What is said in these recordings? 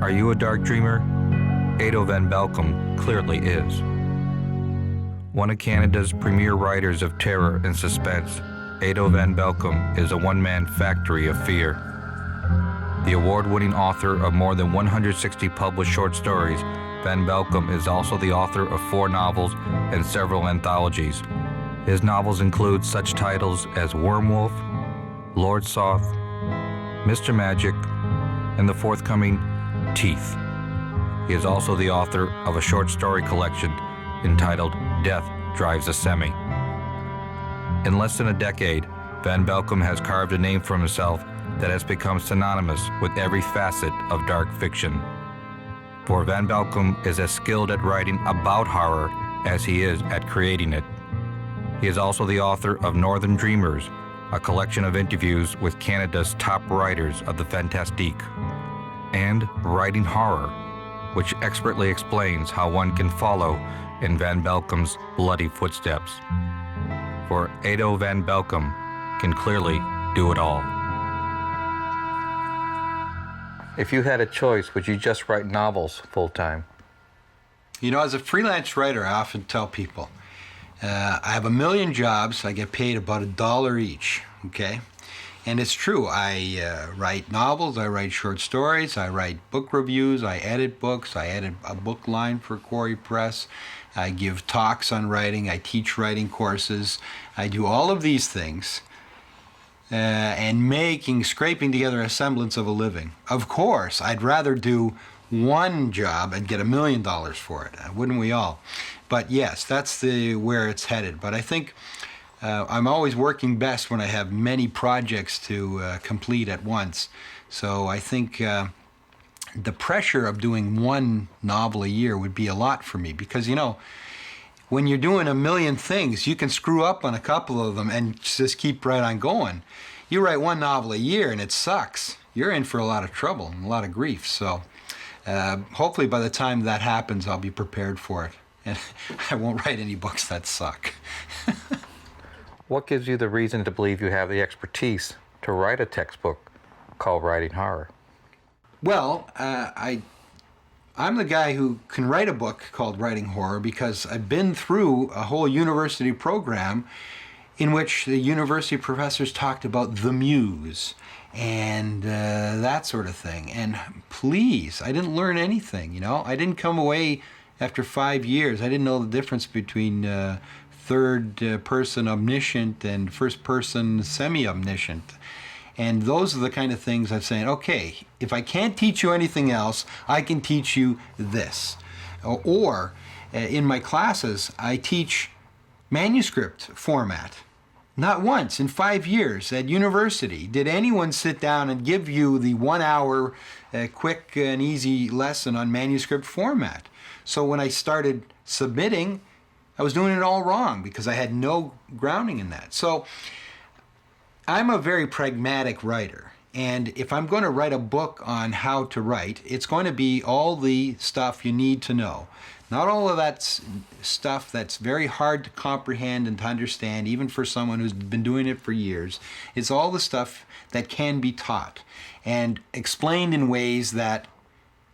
Are you a dark dreamer? Ado van Belkom clearly is. One of Canada's premier writers of terror and suspense, Ado van Belkom is a one-man factory of fear. The award-winning author of more than 160 published short stories, Van Belkom is also the author of 4 novels and several anthologies. His novels include such titles as Wormwolf, Lord Soth, Mr. Magic, and the forthcoming Teeth. He is also the author of a short story collection entitled Death Drives a Semi. In less than a decade, Van Belkom has carved a name for himself that has become synonymous with every facet of dark fiction. For Van Belkom is as skilled at writing about horror as he is at creating it. He is also the author of Northern Dreamers, a collection of interviews with Canada's top writers of the fantastique, and Writing Horror, which expertly explains how one can follow in Van Belkom's bloody footsteps. For Ado van Belkom can clearly do it all. If you had a choice, would you just write novels full-time? You know, as a freelance writer, I often tell people, I have 1 million jobs, I get paid about $1 each, okay? And it's true, I write novels, I write short stories, I write book reviews, I edit books, I edit a book line for Quarry Press, I give talks on writing, I teach writing courses, I do all of these things, and scraping together a semblance of a living. Of course, I'd rather do one job and get $1 million for it, wouldn't we all? But yes, that's where it's headed. But I think I'm always working best when I have many projects to complete at once. So I think the pressure of doing one novel a year would be a lot for me because, you know, when you're doing 1 million things, you can screw up on a couple of them and just keep right on going. You write one novel a year and it sucks. You're in for a lot of trouble and a lot of grief. So hopefully by the time that happens, I'll be prepared for it. And I won't write any books that suck. What gives you the reason to believe you have the expertise to write a textbook called Writing Horror? Well, I'm the guy who can write a book called Writing Horror because I've been through a whole university program in which the university professors talked about the muse and that sort of thing. And please, I didn't learn anything, you know? I didn't come away after 5 years. I didn't know the difference between third person omniscient and first person semi-omniscient. And those are the kind of things I'm saying, okay, if I can't teach you anything else, I can teach you this. Or in my classes, I teach manuscript format. Not once in 5 years at university did anyone sit down and give you the 1 hour quick and easy lesson on manuscript format. So when I started submitting, I was doing it all wrong because I had no grounding in that. So I'm a very pragmatic writer. And if I'm going to write a book on how to write, it's going to be all the stuff you need to know. Not all of that stuff that's very hard to comprehend and to understand, even for someone who's been doing it for years. It's all the stuff that can be taught and explained in ways that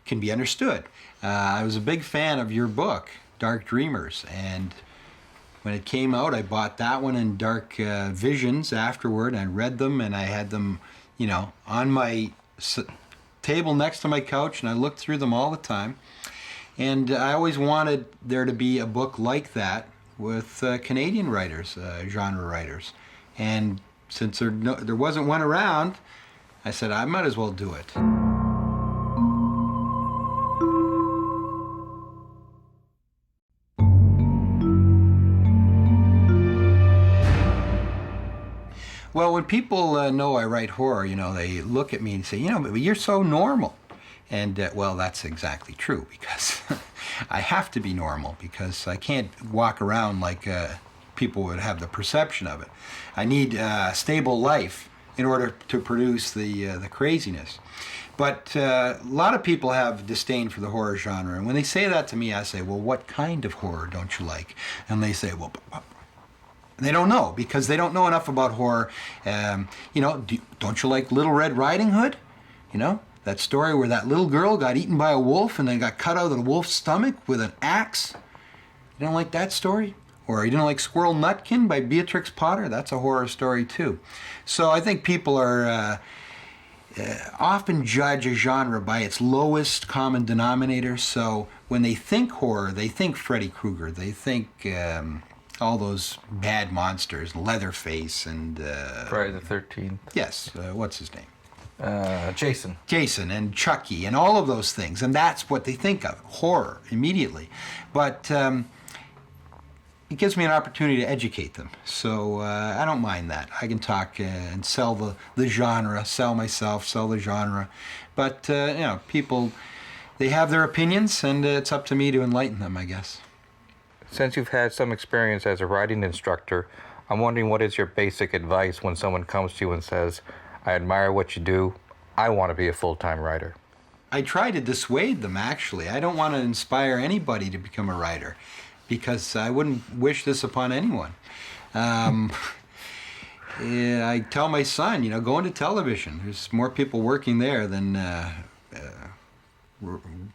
can be understood. I was a big fan of your book, Dark Dreamers, and when it came out, I bought that one and Dark Visions afterward, and I read them, and I had them, you know, on my table next to my couch, and I looked through them all the time. And I always wanted there to be a book like that with Canadian writers, genre writers. And since there wasn't one around, I said I might as well do it. Well, when people know I write horror, you know, they look at me and say, you know, but you're so normal. And, well, that's exactly true, because I have to be normal, because I can't walk around like people would have the perception of it. I need a stable life in order to produce the craziness. But a lot of people have disdain for the horror genre, and when they say that to me, I say, well, what kind of horror don't you like? And they say, well, they don't know, because they don't know enough about horror. You know, don't you like Little Red Riding Hood? You know, That story where that little girl got eaten by a wolf and then got cut out of the wolf's stomach with an axe. You don't like that story? Or you didn't like Squirrel Nutkin by Beatrix Potter? That's a horror story too. So I think people are often judge a genre by its lowest common denominator. So when they think horror, they think Freddy Krueger. They think all those bad monsters, Leatherface and... Friday the 13th. Yes, what's his name? Jason. Jason and Chucky and all of those things. And that's what they think of, horror, immediately. But it gives me an opportunity to educate them. So I don't mind that. I can talk and sell the genre, sell myself, sell the genre. But, people, they have their opinions, and it's up to me to enlighten them, I guess. Since you've had some experience as a writing instructor, I'm wondering what is your basic advice when someone comes to you and says, I admire what you do, I want to be a full-time writer? I try to dissuade them, actually. I don't want to inspire anybody to become a writer, because I wouldn't wish this upon anyone. I tell my son, go into television. There's more people working there than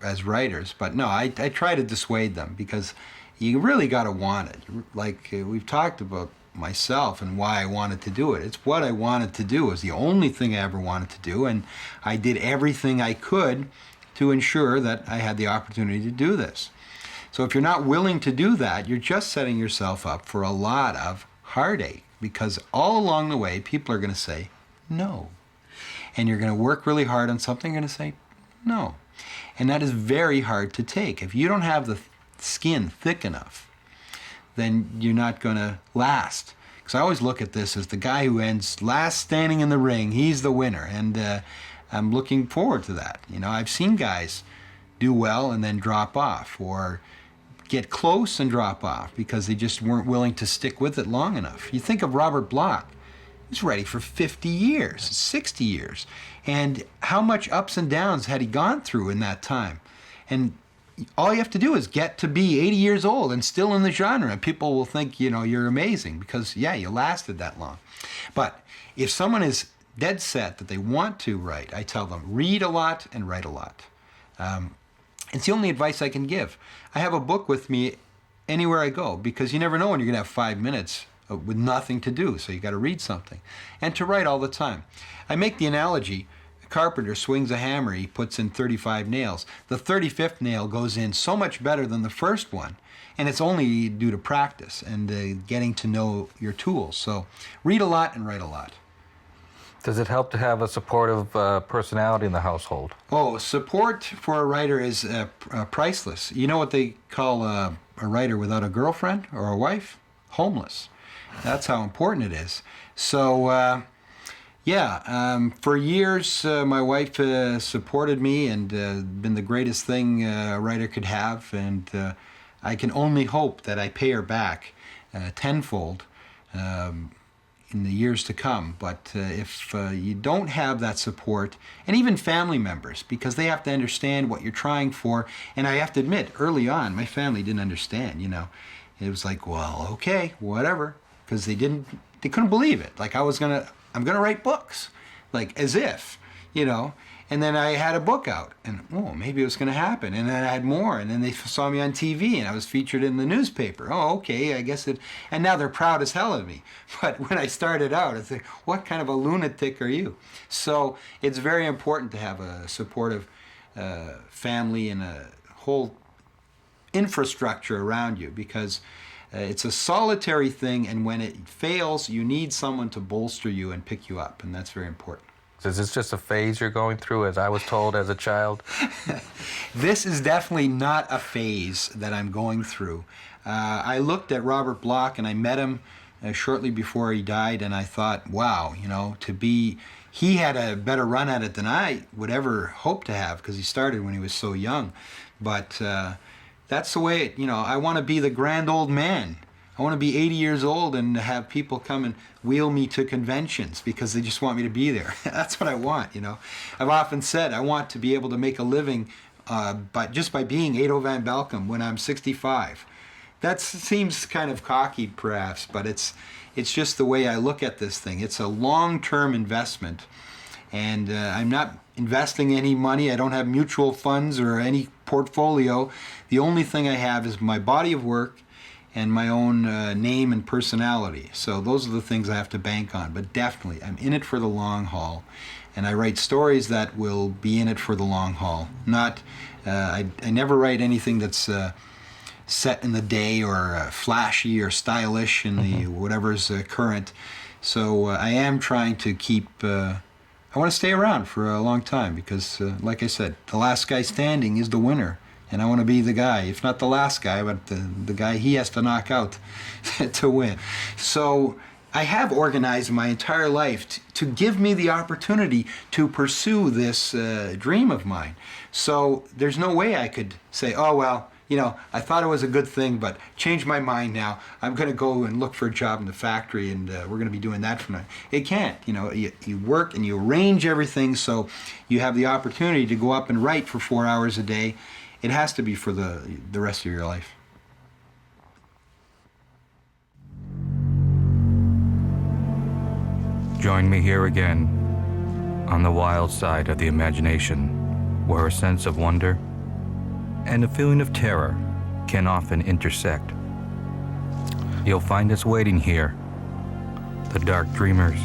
as writers. But no, I try to dissuade them, because you really got to want it. Like we've talked about myself and why I wanted to do it. It's what I wanted to do. It was the only thing I ever wanted to do, and I did everything I could to ensure that I had the opportunity to do this. So if you're not willing to do that, you're just setting yourself up for a lot of heartache, because all along the way, people are going to say no. And you're going to work really hard on something, you're going to say no. And that is very hard to take. If you don't have the skin thick enough, then you're not going to last. Because I always look at this as the guy who ends last standing in the ring, he's the winner. And I'm looking forward to that. I've seen guys do well and then drop off, or get close and drop off because they just weren't willing to stick with it long enough. You think of Robert Bloch. He's ready for 50 years, 60 years. And how much ups and downs had he gone through in that time? And all you have to do is get to be 80 years old and still in the genre, and people will think, you're amazing because, you lasted that long. But if someone is dead set that they want to write, I tell them, read a lot and write a lot. It's the only advice I can give. I have a book with me anywhere I go, because you never know when you're going to have 5 minutes with nothing to do, so you got to read something. And to write all the time. I make the analogy, a carpenter swings a hammer, he puts in 35 nails. The 35th nail goes in so much better than the first one, and it's only due to practice and getting to know your tools. So read a lot and write a lot. Does it help to have a supportive personality in the household? Oh, support for a writer is priceless. You know what they call a writer without a girlfriend or a wife? Homeless. That's how important it is. So, for years my wife supported me and been the greatest thing a writer could have, and I can only hope that I pay her back tenfold in the years to come. But if you don't have that support, and even family members, because they have to understand what you're trying for, and I have to admit, early on, my family didn't understand, It was like, well, okay, whatever, because they couldn't believe it. Like I'm gonna write books, like as if, And then I had a book out, and maybe it was going to happen. And then I had more, and then they saw me on TV, and I was featured in the newspaper. Oh, okay, I guess it. And now they're proud as hell of me. But when I started out, it's like, what kind of a lunatic are you? So it's very important to have a supportive family and a whole infrastructure around you, because it's a solitary thing, and when it fails, you need someone to bolster you and pick you up, and that's very important. Is this just a phase you're going through, as I was told as a child? This is definitely not a phase that I'm going through. I looked at Robert Bloch, and I met him shortly before he died, and I thought, wow, he had a better run at it than I would ever hope to have, because he started when he was so young. But that's the way I want to be the grand old man. I want to be 80 years old and have people come and wheel me to conventions because they just want me to be there. That's what I want, I've often said I want to be able to make a living just by being Ado Van Belkom when I'm 65. That seems kind of cocky, perhaps, but it's just the way I look at this thing. It's a long-term investment, and I'm not investing any money. I don't have mutual funds or any portfolio. The only thing I have is my body of work and my own name and personality. So those are the things I have to bank on. But definitely, I'm in it for the long haul. And I write stories that will be in it for the long haul. Not, I never write anything that's set in the day or flashy or stylish in the whatever's current. So I am trying to keep, I want to stay around for a long time because, like I said, the last guy standing is the winner. And I want to be the guy, if not the last guy, but the guy he has to knock out to win. So I have organized my entire life to give me the opportunity to pursue this dream of mine. So there's no way I could say, oh, well, you know, I thought it was a good thing, but changed my mind now. I'm going to go and look for a job in the factory, and we're going to be doing that from now. It can't. You know, you work and you arrange everything so you have the opportunity to go up and write for 4 hours a day. It has to be for the rest of your life. Join me here again on the wild side of the imagination, where a sense of wonder and a feeling of terror can often intersect. You'll find us waiting here, the Dark Dreamers.